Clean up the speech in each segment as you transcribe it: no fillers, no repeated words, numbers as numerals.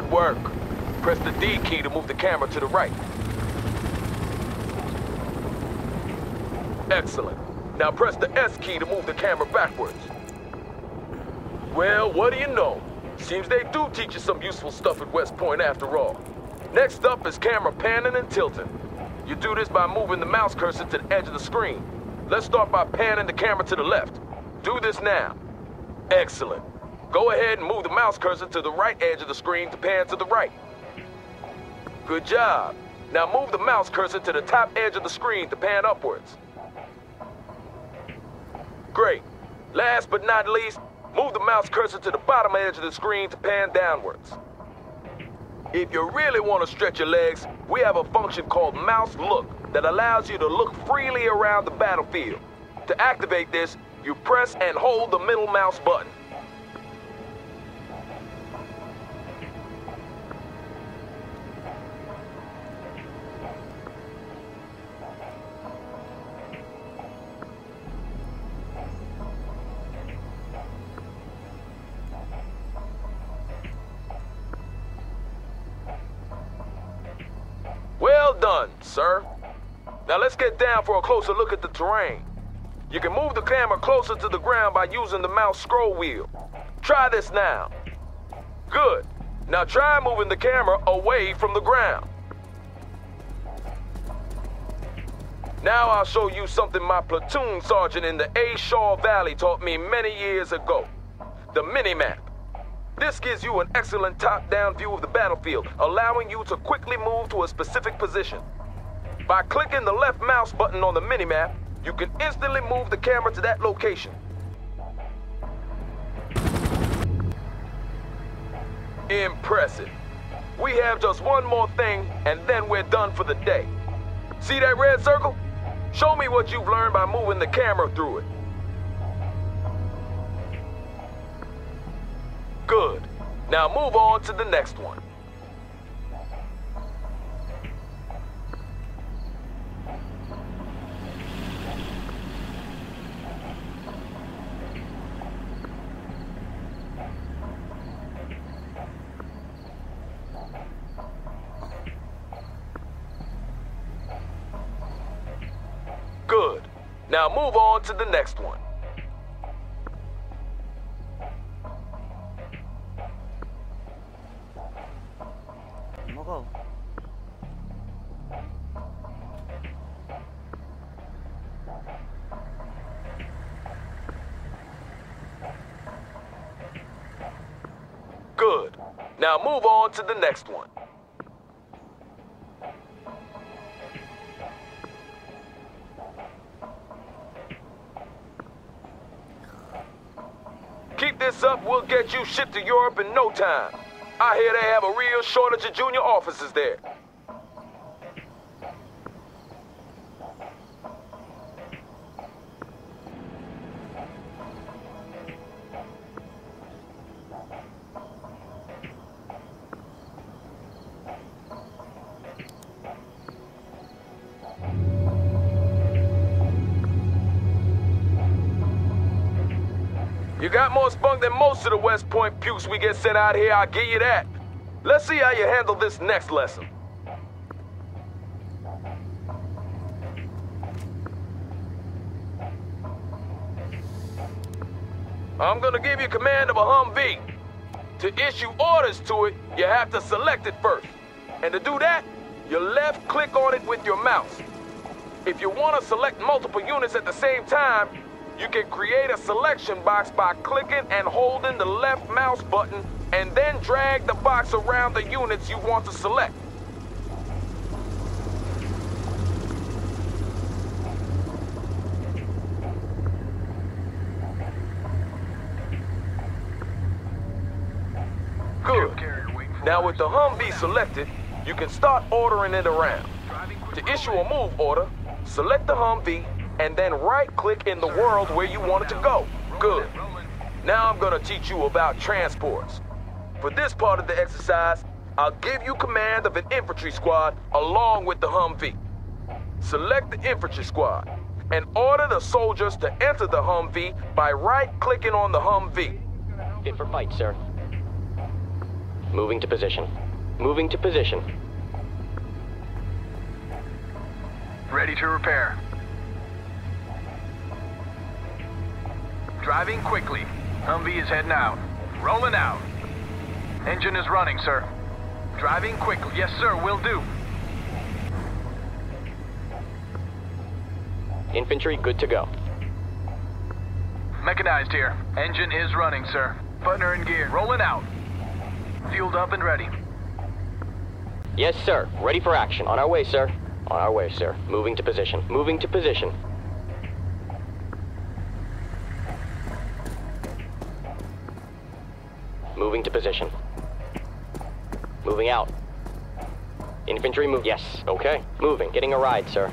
Good work. Press the D key to move the camera to the right. Excellent. Now press the S key to move the camera backwards. Well, what do you know? Seems they do teach you some useful stuff at West Point after all. Next up is camera panning and tilting. You do this by moving the mouse cursor to the edge of the screen. Let's start by panning the camera to the left. Do this now. Excellent. Go ahead and move the mouse cursor to the right edge of the screen to pan to the right. Good job. Now move the mouse cursor to the top edge of the screen to pan upwards. Great. Last but not least, move the mouse cursor to the bottom edge of the screen to pan downwards. If you really want to stretch your legs, we have a function called Mouse Look that allows you to look freely around the battlefield. To activate this, you press and hold the middle mouse button. Well done, sir. Now let's get down for a closer look at the terrain. You can move the camera closer to the ground by using the mouse scroll wheel. Try this now. Good. Now try moving the camera away from the ground. Now I'll show you something my platoon sergeant in the A. Shaw Valley taught me many years ago. The mini-map. This gives you an excellent top-down view of the battlefield, allowing you to quickly move to a specific position. By clicking the left mouse button on the minimap, you can instantly move the camera to that location. Impressive. We have just one more thing, and then we're done for the day. See that red circle? Show me what you've learned by moving the camera through it. Good. Now move on to the next one. Good. Now move on to the next one. Good. Now move on to the next one. Keep this up, we'll get you shipped to Europe in no time. I hear they have a real shortage of junior officers there. You got more spunk than most of the West Point pukes we get sent out here, I'll give you that. Let's see how you handle this next lesson. I'm gonna give you command of a Humvee. To issue orders to it, you have to select it first. And to do that, you left click on it with your mouse. If you want to select multiple units at the same time, you can create a selection box by clicking and holding the left mouse button and then drag the box around the units you want to select. Good. Now with the Humvee selected, you can start ordering it around. To issue a move order, select the Humvee and then right-click in the world where you want it to go. Good. Now I'm gonna teach you about transports. For this part of the exercise, I'll give you command of an infantry squad along with the Humvee. Select the infantry squad and order the soldiers to enter the Humvee by right-clicking on the Humvee. Fit for fight, sir. Moving to position. Moving to position. Ready to repair. Driving quickly. Humvee is heading out. Rolling out. Engine is running, sir. Driving quickly. Yes, sir, will do. Infantry good to go. Mechanized here. Engine is running, sir. Butner in gear. Rolling out. Fueled up and ready. Yes, sir. Ready for action. On our way, sir. On our way, sir. Moving to position. Moving to position. Moving to position. Moving out. Infantry move. Yes. Okay. Moving. Getting a ride, sir.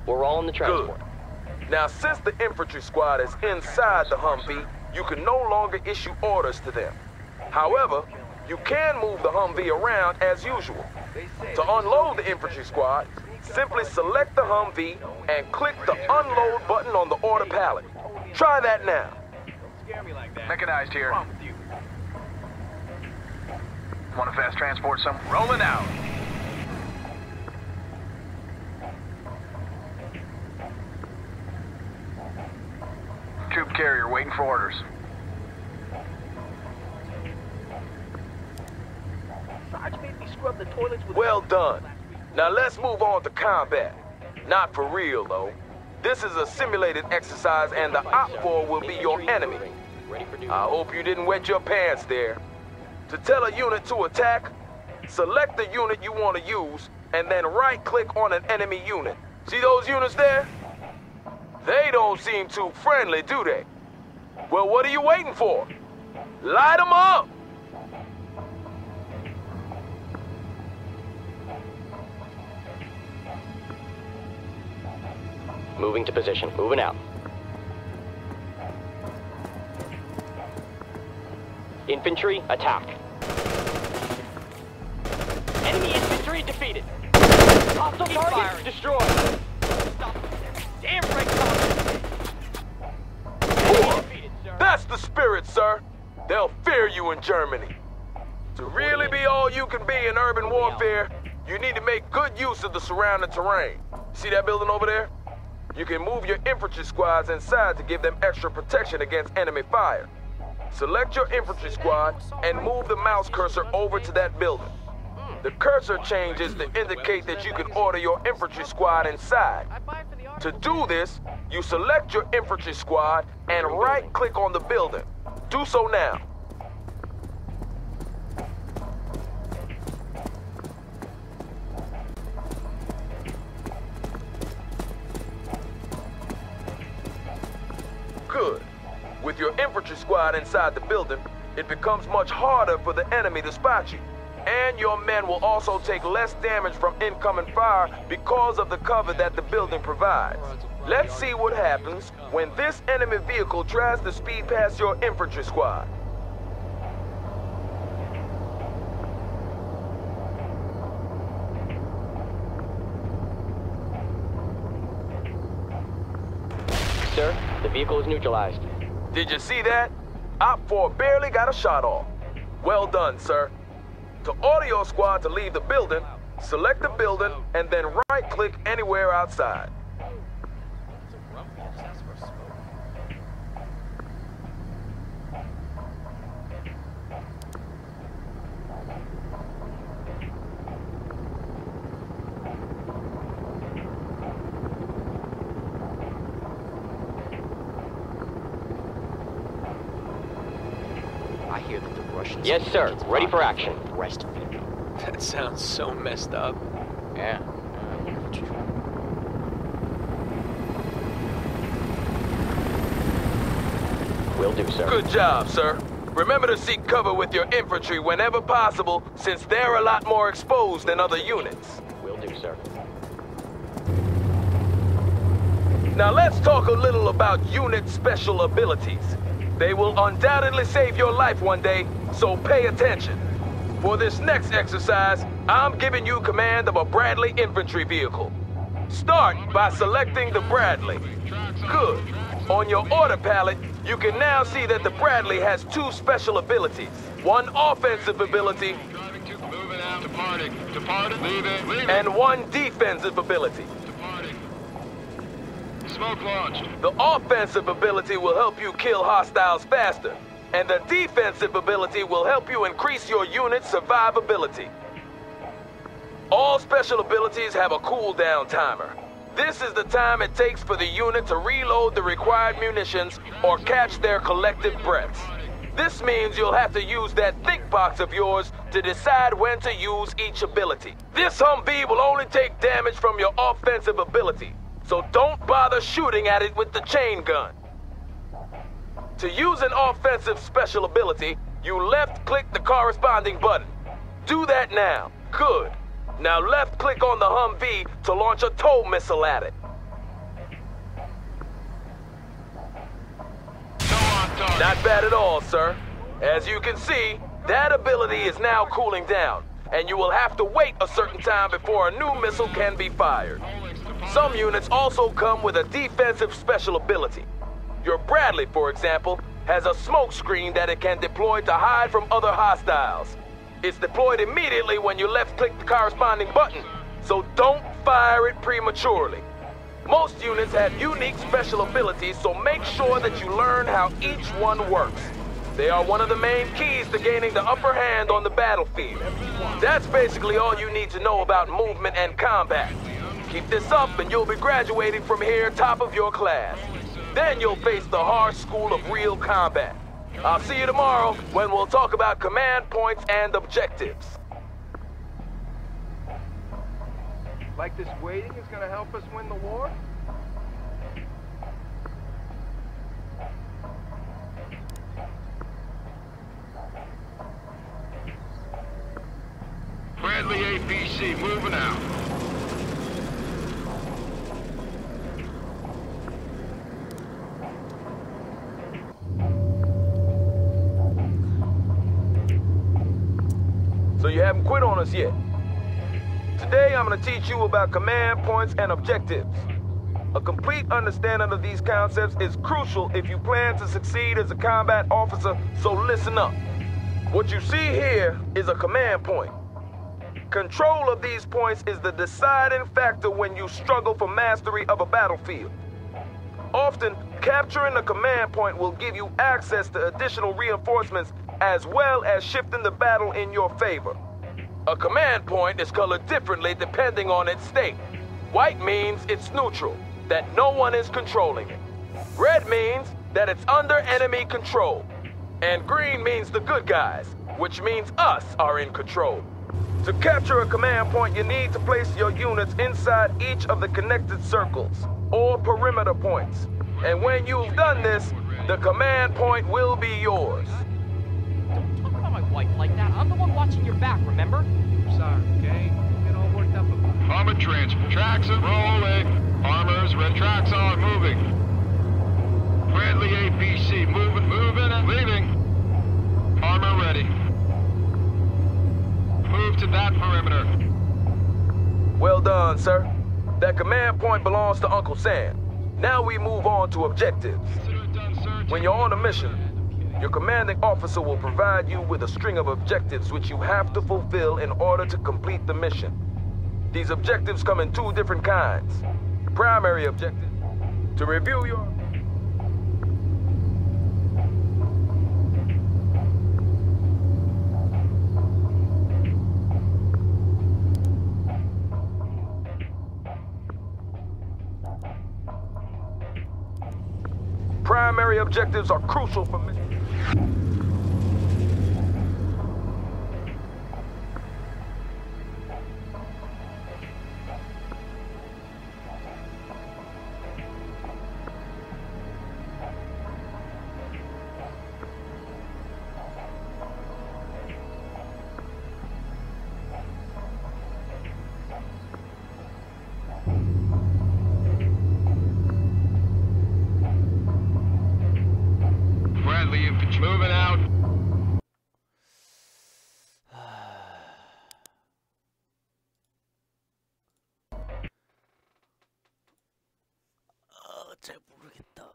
We're all in the transport. Good. Now, since the infantry squad is inside the Humvee, you can no longer issue orders to them. However, you can move the Humvee around as usual. To unload the infantry squad, simply select the Humvee and click the unload button on the order pallet. Try that now. Mechanized here. Want a fast transport some? Rolling out. Troop carrier waiting for orders. Well done. Now let's move on to combat. Not for real, though. This is a simulated exercise and the Op-4 will be your enemy. I hope you didn't wet your pants there. To tell a unit to attack, select the unit you want to use and then right-click on an enemy unit. See those units there? They don't seem too friendly, do they? Well, what are you waiting for? Light them up! Moving to position. Moving out. Infantry, attack. Enemy infantry defeated. Hostile target destroyed. Stop. Damn right, defeated, sir. That's the spirit, sir. They'll fear you in Germany. To really be all you can be in urban warfare, you need to make good use of the surrounding terrain. See that building over there? You can move your infantry squads inside to give them extra protection against enemy fire. Select your infantry squad and move the mouse cursor over to that building. The cursor changes to indicate that you can order your infantry squad inside. To do this, you select your infantry squad and right-click on the building. Do so now. Good. With your infantry squad inside the building, it becomes much harder for the enemy to spot you. And your men will also take less damage from incoming fire because of the cover that the building provides. Let's see what happens when this enemy vehicle tries to speed past your infantry squad. Sir, the vehicle is neutralized. Did you see that? Op-4 barely got a shot off. Well done, sir. To order your squad to leave the building, select the building and then right-click anywhere outside. I hear that the Russians... Yes, sir. Ready for action. Breastfeeding. That sounds so messed up. Yeah. Look at what you're trying. Will do, sir. Good job, sir. Remember to seek cover with your infantry whenever possible, since they're a lot more exposed than other units. Will do, sir. Now let's talk a little about unit special abilities. They will undoubtedly save your life one day, so pay attention. For this next exercise, I'm giving you command of a Bradley infantry vehicle. Start by selecting the Bradley. Good. On your order palette, you can now see that the Bradley has two special abilities. One offensive ability Moving out. Departing. Leaving. and one defensive ability. Departing. Smoke launched. The offensive ability will help you kill hostiles faster, and the defensive ability will help you increase your unit's survivability. All special abilities have a cooldown timer. This is the time it takes for the unit to reload the required munitions or catch their collective breaths. This means you'll have to use that think box of yours to decide when to use each ability. This Humvee will only take damage from your offensive ability, so don't bother shooting at it with the chain gun. To use an offensive special ability, you left-click the corresponding button. Do that now. Good. Now left-click on the Humvee to launch a tow missile at it. Not bad at all, sir. As you can see, that ability is now cooling down, and you will have to wait a certain time before a new missile can be fired. Some units also come with a defensive special ability. Your Bradley, for example, has a smoke screen that it can deploy to hide from other hostiles. It's deployed immediately when you left-click the corresponding button, so don't fire it prematurely. Most units have unique special abilities, so make sure that you learn how each one works. They are one of the main keys to gaining the upper hand on the battlefield. That's basically all you need to know about movement and combat. Keep this up and you'll be graduating from here top of your class. Then you'll face the harsh school of real combat. I'll see you tomorrow when we'll talk about command points and objectives. Like this waiting is gonna help us win the war? Bradley APC moving out. So you haven't quit on us yet. Today I'm going to teach you about command points and objectives. A complete understanding of these concepts is crucial if you plan to succeed as a combat officer, so listen up. What you see here is a command point. Control of these points is the deciding factor when you struggle for mastery of a battlefield. Often, capturing a command point will give you access to additional reinforcements as well as shifting the battle in your favor. A command point is colored differently depending on its state. White means it's neutral, that no one is controlling it. Red means that it's under enemy control. And green means the good guys, which means us are in control. To capture a command point, you need to place your units inside each of the connected circles, or perimeter points. And when you've done this, the command point will be yours. Don't talk about my wife like that. I'm the one watching your back, remember? I'm sorry, okay? Don't get all worked up about it. Armor transfer. Tracks are rolling. Armors, red tracks are moving. Bradley APC moving, and leaving. Armor ready. Move to that perimeter. Well done, sir. That command point belongs to Uncle Sam. Now we move on to objectives. Consider it done, sir. When you're on a mission, your commanding officer will provide you with a string of objectives which you have to fulfill in order to complete the mission. These objectives come in two different kinds. Primary objective, to review your... Primary objectives are crucial for mission. Bradley infantry moving out. 잘 모르겠다.